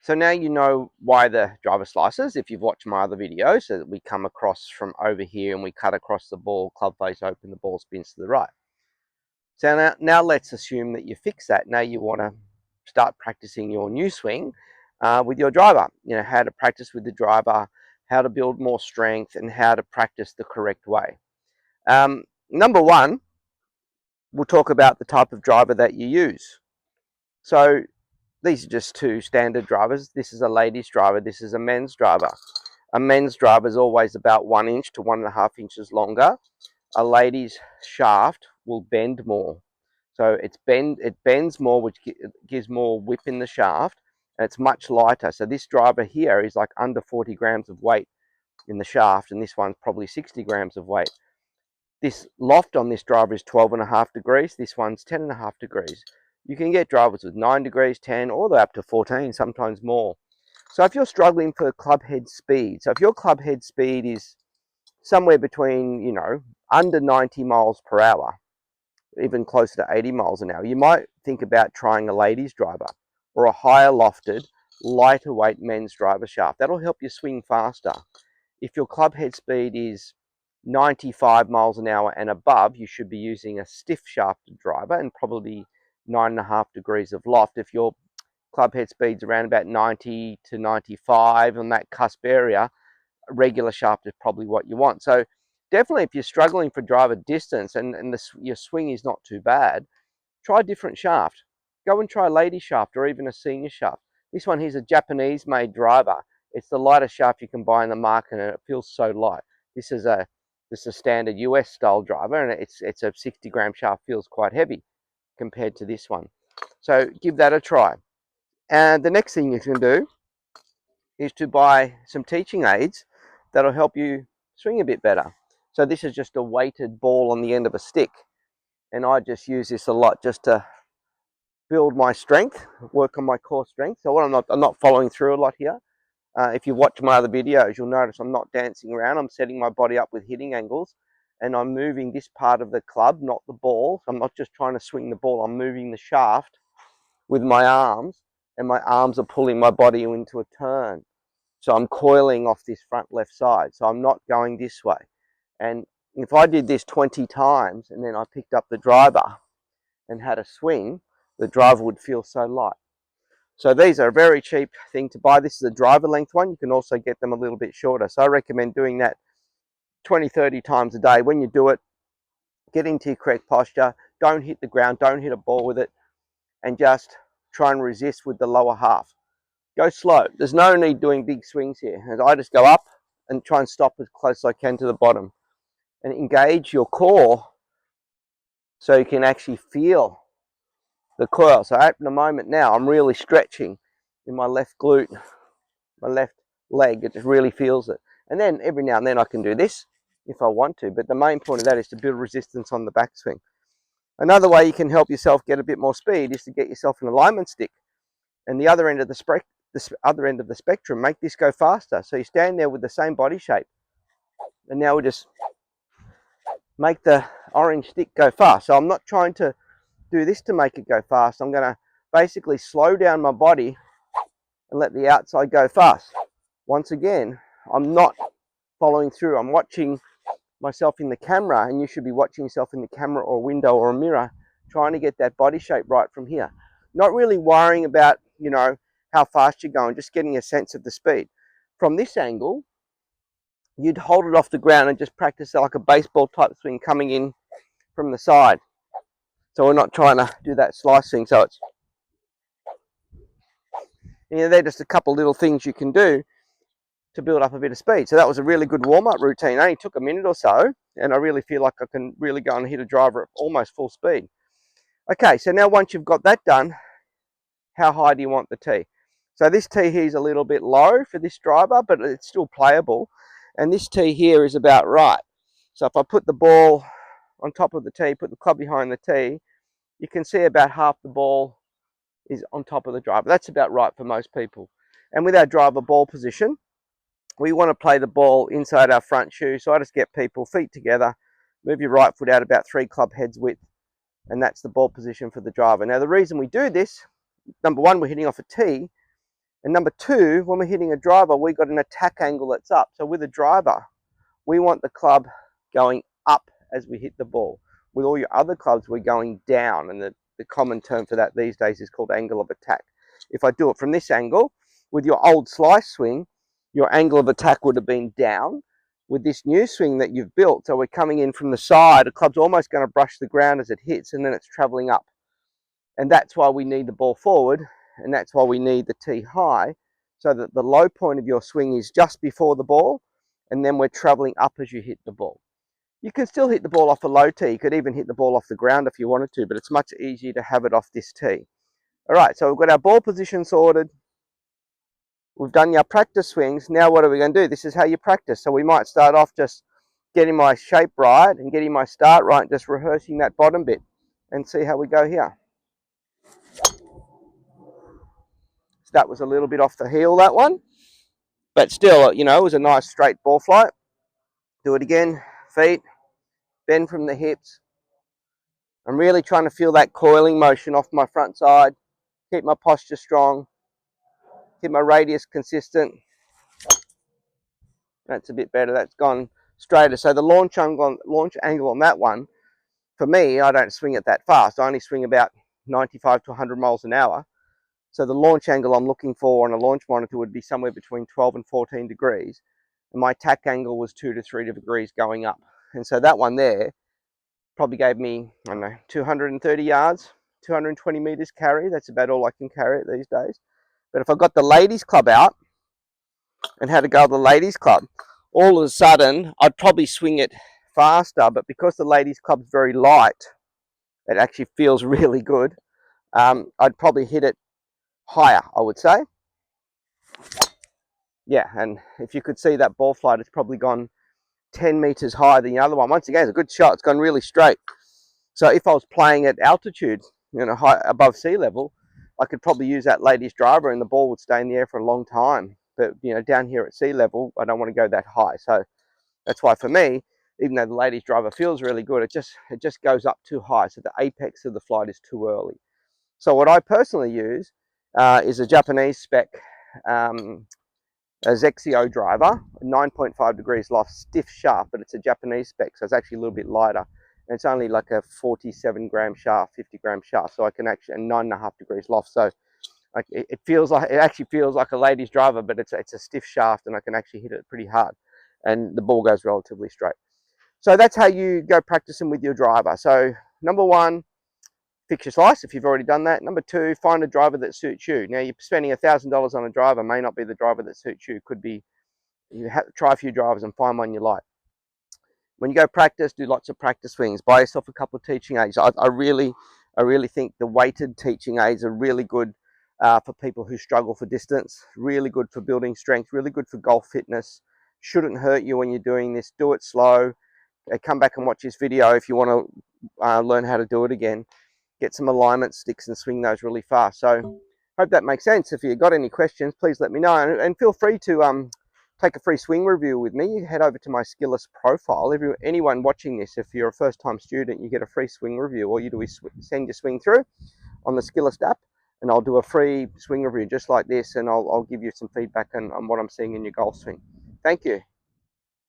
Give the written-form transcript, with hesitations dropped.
So now you know why the driver slices, if you've watched my other videos, so that we come across from over here and we cut across the ball, club face open, the ball spins to the right. So now let's assume that you fix that. Now you want to start practicing your new swing with your driver. You know, how to practice with the driver, how to build more strength, and how to practice the correct way. Number one, we'll talk about the type of driver that you use. So these are just two standard drivers. This is a ladies driver, this is a men's driver. A men's driver is always about 1 inch to 1.5 inches longer. A lady's shaft will bend more. So it bends more, which gives more whip in the shaft, and it's much lighter. So this driver here is like under 40 grams of weight in the shaft, and this one's probably 60 grams of weight. This loft on this driver is 12.5 degrees. This one's 10.5 degrees. You can get drivers with 9 degrees, 10, all the way up to 14, sometimes more. So if you're struggling for club head speed, so if your club head speed is somewhere between, you know, under 90 miles per hour, even closer to 80 miles an hour, you might think about trying a ladies driver or a higher lofted, lighter weight men's driver shaft. That'll help you swing faster. If your club head speed is 95 miles an hour and above, you should be using a stiff shafted driver and probably 9.5 degrees of loft. If your club head speed's around about 90 to 95 on that cusp area, a regular shaft is probably what you want. So definitely if you're struggling for driver distance and your swing is not too bad, try a different shaft. Go and try a lady shaft or even a senior shaft. This one here's a Japanese made driver. It's the lightest shaft you can buy in the market and it feels so light. This is a standard US style driver and it's a 60 gram shaft, feels quite heavy compared to this one. So give that a try. And the next thing you can do is to buy some teaching aids that'll help you swing a bit better. So this is just a weighted ball on the end of a stick. And I just use this a lot just to build my strength, work on my core strength. So what I'm not following through a lot here. If you watch my other videos, you'll notice I'm not dancing around. I'm setting my body up with hitting angles and I'm moving this part of the club, not the ball. I'm not just trying to swing the ball. I'm moving the shaft with my arms and my arms are pulling my body into a turn. So I'm coiling off this front left side. So I'm not going this way. And if I did this 20 times and then I picked up the driver and had a swing, the driver would feel so light. So these are a very cheap thing to buy. This is a driver length one. You can also get them a little bit shorter. So I recommend doing that 20, 30 times a day. When you do it, get into your correct posture. Don't hit the ground. Don't hit a ball with it. And just try and resist with the lower half. Go slow. There's no need doing big swings here. As I just go up and try and stop as close as I can to the bottom. And engage your core so you can actually feel the coil. So at the moment now, I'm really stretching in my left glute, my left leg. It just really feels it. And then every now and then I can do this if I want to. But the main point of that is to build resistance on the backswing. Another way you can help yourself get a bit more speed is to get yourself an alignment stick. And the other end of the spectrum, make this go faster. So you stand there with the same body shape. And now we just make the orange stick go fast. So I'm not trying to do this to make it go fast. I'm going to basically slow down my body and let the outside go fast. Once again, I'm not following through. I'm watching myself in the camera, and you should be watching yourself in the camera or a window or a mirror, trying to get that body shape right from here. Not really worrying about, you know, how fast you're going, just getting a sense of the speed. From this angle, you'd hold it off the ground and just practice like a baseball type swing coming in from the side. So we're not trying to do that slice swing. So it's, you know, they're just a couple little things you can do to build up a bit of speed. So that was a really good warm-up routine. It only took a minute or so, and I really feel like I can really go and hit a driver at almost full speed. Okay, so now once you've got that done, how high do you want the tee? So this tee here is a little bit low for this driver, but it's still playable. And this tee here is about right. So if I put the ball on top of the tee, put the club behind the tee, you can see about half the ball is on top of the driver. That's about right for most people. And with our driver ball position, we want to play the ball inside our front shoe. So I just get people feet together, move your right foot out about 3 club heads width, and that's the ball position for the driver. Now the reason we do this, number one, we're hitting off a tee, And number two, when we're hitting a driver, we've got an attack angle that's up. So with a driver, we want the club going up as we hit the ball. With all your other clubs, we're going down, and the common term for that these days is called angle of attack. If I do it from this angle, with your old slice swing, your angle of attack would have been down. With this new swing that you've built, so we're coming in from the side, the club's almost going to brush the ground as it hits, and then it's traveling up. And that's why we need the ball forward, and that's why we need the tee high, so that the low point of your swing is just before the ball, and then we're traveling up as you hit the ball. You can still hit the ball off a low tee. You could even hit the ball off the ground if you wanted to, but it's much easier to have it off this tee. All right, so we've got our ball position sorted. We've done your practice swings. Now what are we going to do? This is how you practice. So we might start off just getting my shape right and getting my start right, just rehearsing that bottom bit, and see how we go here. So that was a little bit off the heel, that one. But still, you know, it was a nice straight ball flight. Do it again. Feet, bend from the hips. I'm really trying to feel that coiling motion off my front side. Keep my posture strong. Keep my radius consistent. That's a bit better. That's gone straighter. So the launch angle on that one, for me, I don't swing it that fast. I only swing about 95 to 100 miles an hour. So the launch angle I'm looking for on a launch monitor would be somewhere between 12 and 14 degrees. And my tack angle was 2 to 3 degrees going up. And so that one there probably gave me, I don't know, 230 yards, 220 meters carry. That's about all I can carry it these days. But if I got the ladies club out and had to go to the ladies club, all of a sudden I'd probably swing it faster. But because the ladies club's very light, it actually feels really good. I'd probably hit it higher, I would say. Yeah, and if you could see that ball flight, it's probably gone 10 meters higher than the other one. Once again, it's a good shot. It's gone really straight. So if I was playing at altitude, you know, high above sea level, I could probably use that ladies driver and the ball would stay in the air for a long time. But, you know, down here at sea level, I don't want to go that high. So that's why for me, even though the ladies driver feels really good, it just goes up too high. So the apex of the flight is too early. So what I personally use is a Japanese spec a Zexio driver, 9.5 degrees loft, stiff shaft, but it's a Japanese spec, so it's actually a little bit lighter. And it's only like a 47 gram shaft, 50 gram shaft, so I can actually, and 9.5 degrees loft. So like it actually feels like a ladies driver, but it's a stiff shaft, and I can actually hit it pretty hard, and the ball goes relatively straight. So that's how you go practicing with your driver. So number one, fix your slice if you've already done that. Number two, find a driver that suits you. Now, you're spending $1,000 on a driver, may not be the driver that suits you. Could be, you have to try a few drivers and find one you like. When you go practice, do lots of practice swings. Buy yourself a couple of teaching aids. I really think the weighted teaching aids are really good for people who struggle for distance, really good for building strength, really good for golf fitness. Shouldn't hurt you when you're doing this. Do it slow. Come back and watch this video if you want to learn how to do it again. Get some alignment sticks and swing those really fast. So hope that makes sense. If you've got any questions, please let me know, and feel free to take a free swing review with me. You head over to my Skillest profile. Anyone watching this, if you're a first-time student, you get a free swing review. All you do is send your swing through on the Skillest app, and I'll do a free swing review just like this, and I'll give you some feedback on what I'm seeing in your golf swing. Thank you.